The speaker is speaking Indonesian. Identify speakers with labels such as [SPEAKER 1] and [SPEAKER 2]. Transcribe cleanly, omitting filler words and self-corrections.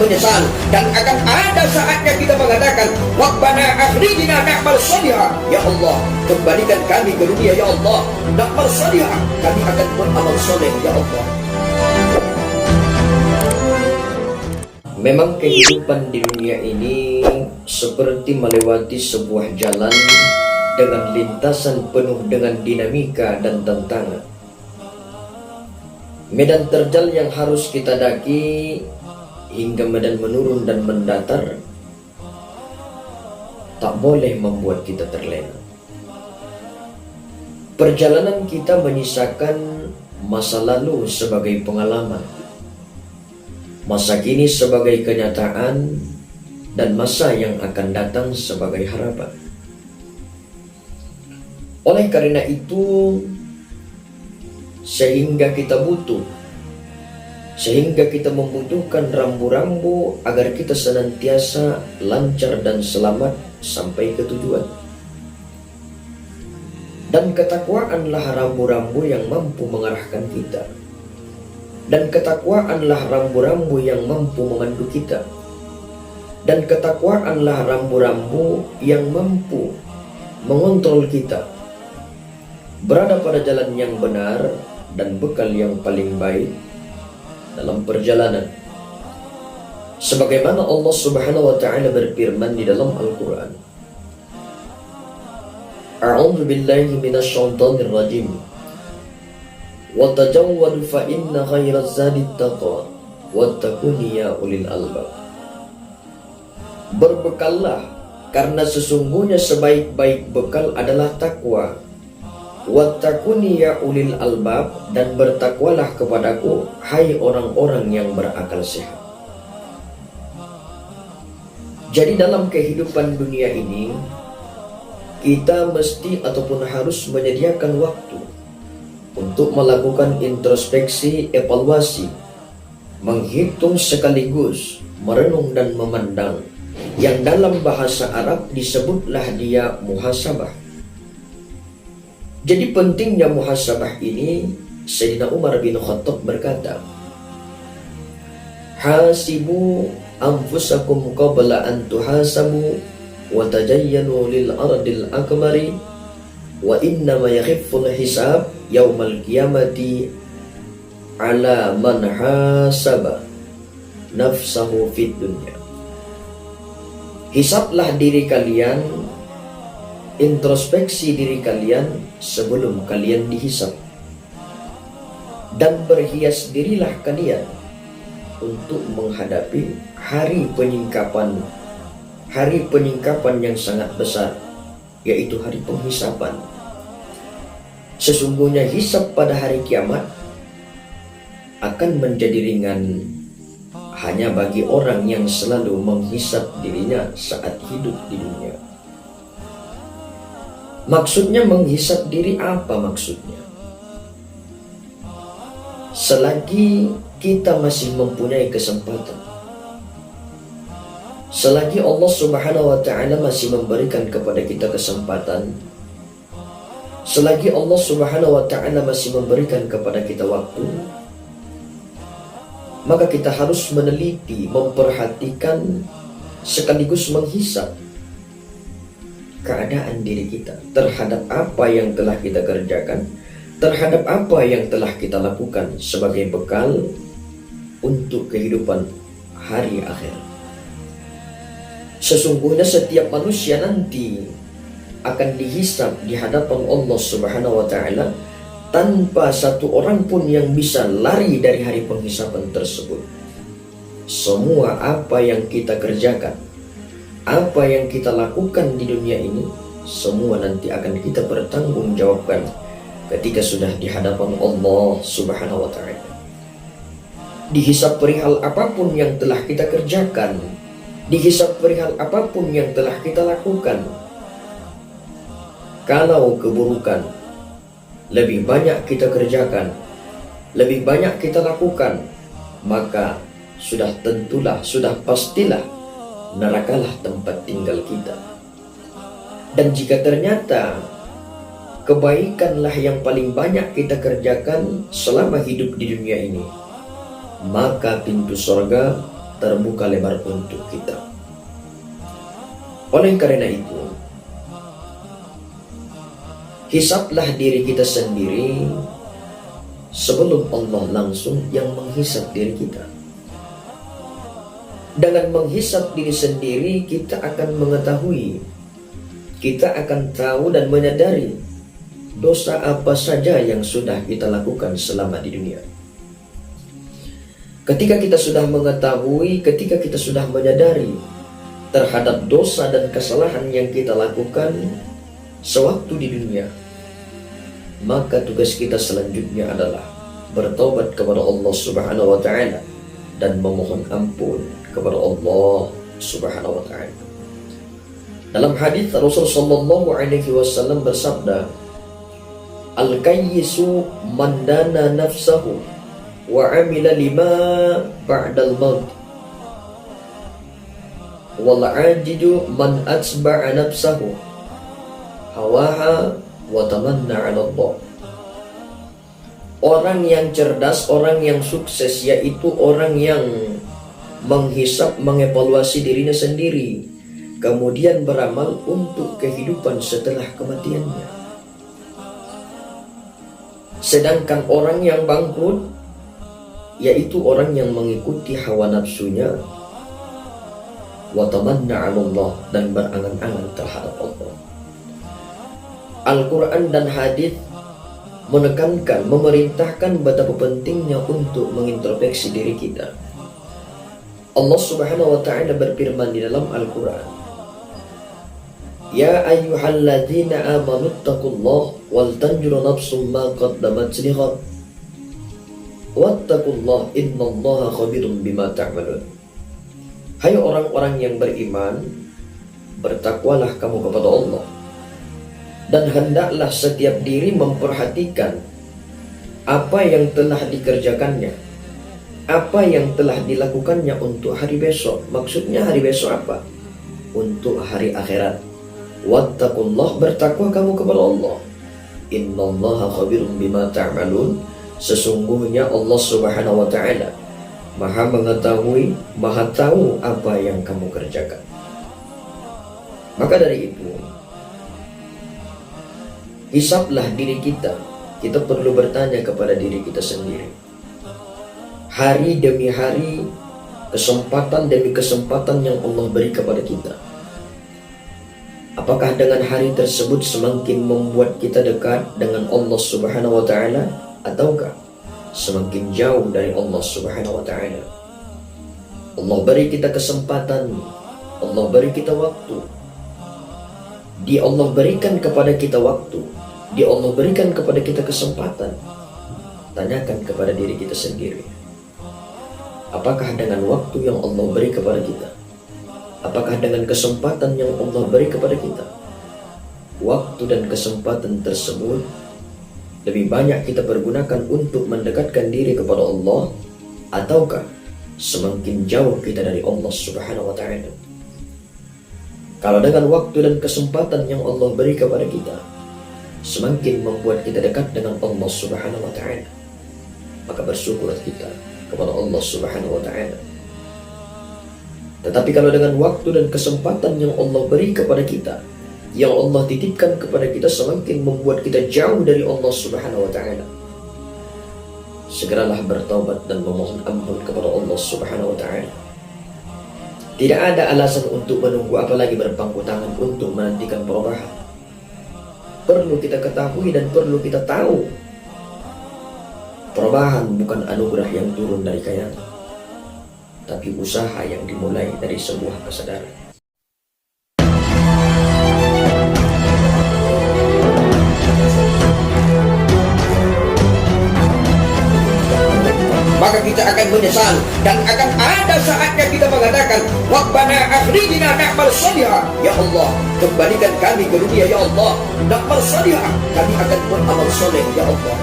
[SPEAKER 1] menyesal, dan akan ada saatnya kita mengatakan, Rabbana akhrijna na'mal shalihan. Ya Allah, kembalikan kami ke dunia ya Allah, na'mal shalihan, kami akan beramal soleh ya Allah. Memang kehidupan di dunia ini seperti melewati sebuah jalan dengan lintasan penuh dengan dinamika dan tantangan. Medan terjal yang harus kita daki hingga medan menurun dan mendatar tak boleh membuat kita terlena. Perjalanan kita menyisakan masa lalu sebagai pengalaman, masa kini sebagai kenyataan, dan masa yang akan datang sebagai harapan. Oleh karena itu, sehingga kita membutuhkan rambu-rambu agar kita senantiasa lancar dan selamat sampai ke tujuan. Dan ketakwaanlah rambu-rambu yang mampu mengarahkan kita. Dan ketakwaanlah rambu-rambu yang mampu memandu kita. Dan ketakwaanlah rambu-rambu yang mampu mengontrol kita berada pada jalan yang benar dan bekal yang paling baik dalam perjalanan. Sebagaimana Allah Subhanahu wa taala berfirman di dalam Al-Qur'an, A'udzu billahi minasyaitonir rajim. Wa tajawwadu fa inna khairaz zadi taqwa wattaquni ya ulil albab. Berbekallah, karena sesungguhnya sebaik-baik bekal adalah takwa. Wattaquni ya ulil albab, dan bertakwalah kepadaku hai orang-orang yang berakal sehat. Jadi dalam kehidupan dunia ini, kita mesti ataupun harus menyediakan waktu untuk melakukan introspeksi, evaluasi, menghitung sekaligus merenung dan memandang, yang dalam bahasa Arab disebutlah dia muhasabah. Jadi pentingnya muhasabah ini, Sayyidina Umar bin Khattab berkata, Hasibu anfusakum qabla an tuhasabu wa tajayyanu lil ardil akbari wa innama yakhifful hisab yaumal qiyamati ala man hasaba nafsahu fid dunya. Hisablah diri kalian, introspeksi diri kalian sebelum kalian dihisab, dan berhias dirilah kalian untuk menghadapi hari penyingkapan yang sangat besar, yaitu hari penghisaban. Sesungguhnya hisab pada hari kiamat akan menjadi ringan hanya bagi orang yang selalu menghisab dirinya saat hidup di dunia. Maksudnya menghisab diri apa maksudnya? Selagi kita masih mempunyai kesempatan, selagi Allah Subhanahu wa taala masih memberikan kepada kita kesempatan, selagi Allah Subhanahu wa taala masih memberikan kepada kita waktu, maka kita harus meneliti, memperhatikan, sekaligus menghisab keadaan diri kita terhadap apa yang telah kita kerjakan, terhadap apa yang telah kita lakukan sebagai bekal untuk kehidupan hari akhir. Sesungguhnya setiap manusia nanti akan dihisab di hadapan Allah Subhanahu wa taala tanpa satu orang pun yang bisa lari dari hari penghisaban tersebut. Semua apa yang kita kerjakan, apa yang kita lakukan di dunia ini, semua nanti akan kita bertanggungjawabkan ketika sudah di hadapan Allah Subhanahu wa taala. Dihisab perihal apapun yang telah kita kerjakan, dihisab perihal apapun yang telah kita lakukan. Kalau keburukan lebih banyak kita kerjakan, lebih banyak kita lakukan, maka sudah tentulah, sudah pastilah nerakalah tempat tinggal kita. Dan jika ternyata kebaikanlah yang paling banyak kita kerjakan selama hidup di dunia ini, maka pintu surga terbuka lebar untuk kita. Oleh karena itu, hisablah diri kita sendiri sebelum Allah langsung yang menghisab diri kita. Dengan menghisab diri sendiri, kita akan mengetahui, kita akan tahu dan menyadari dosa apa saja yang sudah kita lakukan selama di dunia. Ketika kita sudah mengetahui, ketika kita sudah menyadari terhadap dosa dan kesalahan yang kita lakukan sewaktu di dunia, maka tugas kita selanjutnya adalah bertobat kepada Allah Subhanahu wa taala dan memohon ampun kepada Allah Subhanahu wa taala. Dalam hadis Rasul sallallahu alaihi wasallam bersabda, "Al-kayyisu man dana nafsahu wa 'amila lima ba'dal maut. Wal 'ajidu man atba'a nafsahu hawaha wa tamanna 'ala Allah." Orang yang cerdas, orang yang sukses, yaitu orang yang menghisap, mengevaluasi dirinya sendiri, kemudian beramal untuk kehidupan setelah kematiannya. Sedangkan orang yang bangkrut, yaitu orang yang mengikuti hawa nafsunya, wa tamanna 'ala Allah, dan berangan-angan terhadap Allah. Al-Quran dan hadis menekankan, memerintahkan betapa pentingnya untuk mengintrospeksi diri kita. Allah Subhanahu wa taala berfirman di dalam Al-Quran, "Ya ayyuhalladzina amanu taqullaha wal tanzur nafsum ma qaddamat lighad wattaqullaha innallaha khabirum bima ta'malun." Hai orang-orang yang beriman, bertakwalah kamu kepada Allah, dan hendaklah setiap diri memperhatikan apa yang telah dikerjakannya, apa yang telah dilakukannya untuk hari besok. Maksudnya hari besok apa? Untuk hari akhirat. Wattaqullah, bertakwa kamu kepada Allah. Innallaha khabirum bima ta'malun. Sesungguhnya Allah Subhanahu wa taala Maha mengetahui, Maha tahu apa yang kamu kerjakan. Maka dari itu, hisablah diri kita. Kita perlu bertanya kepada diri kita sendiri. Hari demi hari, kesempatan demi kesempatan yang Allah beri kepada kita, apakah dengan hari tersebut semakin membuat kita dekat dengan Allah Subhanahu wa taala, ataukah semakin jauh dari Allah Subhanahu wa taala? Allah beri kita kesempatan, Allah beri kita waktu. Allah berikan kepada kita waktu, Allah berikan kepada kita kesempatan. Tanyakan kepada diri kita sendiri, apakah dengan waktu yang Allah beri kepada kita, apakah dengan kesempatan yang Allah beri kepada kita, waktu dan kesempatan tersebut lebih banyak kita pergunakan untuk mendekatkan diri kepada Allah, ataukah semakin jauh kita dari Allah Subhanahu wa taala? Kalau dengan waktu dan kesempatan yang Allah beri kepada kita semakin membuat kita dekat dengan Allah Subhanahu wa taala, maka bersyukurlah kita kepada Allah Subhanahu wa taala. Tetapi kalau dengan waktu dan kesempatan yang Allah beri kepada kita, yang Allah titipkan kepada kita, semakin membuat kita jauh dari Allah Subhanahu wa taala, segeralah bertaubat dan memohon ampun kepada Allah Subhanahu wa taala. Tidak ada alasan untuk menunggu, apalagi berpangku tangan untuk menantikan perubahan. Perlu kita ketahui dan perlu kita tahu, perubahan bukan anugerah yang turun dari kayangan, tapi usaha yang dimulai dari sebuah kesadaran. Maka kita akan menyesal, dan akan ada saatnya kita mengatakan, Rabbana akhrijna na'mal salihah. Ya Allah, kembalikan kami ke dunia, ya Allah, na'mal salihah, kami akan beramal soleh, ya Allah.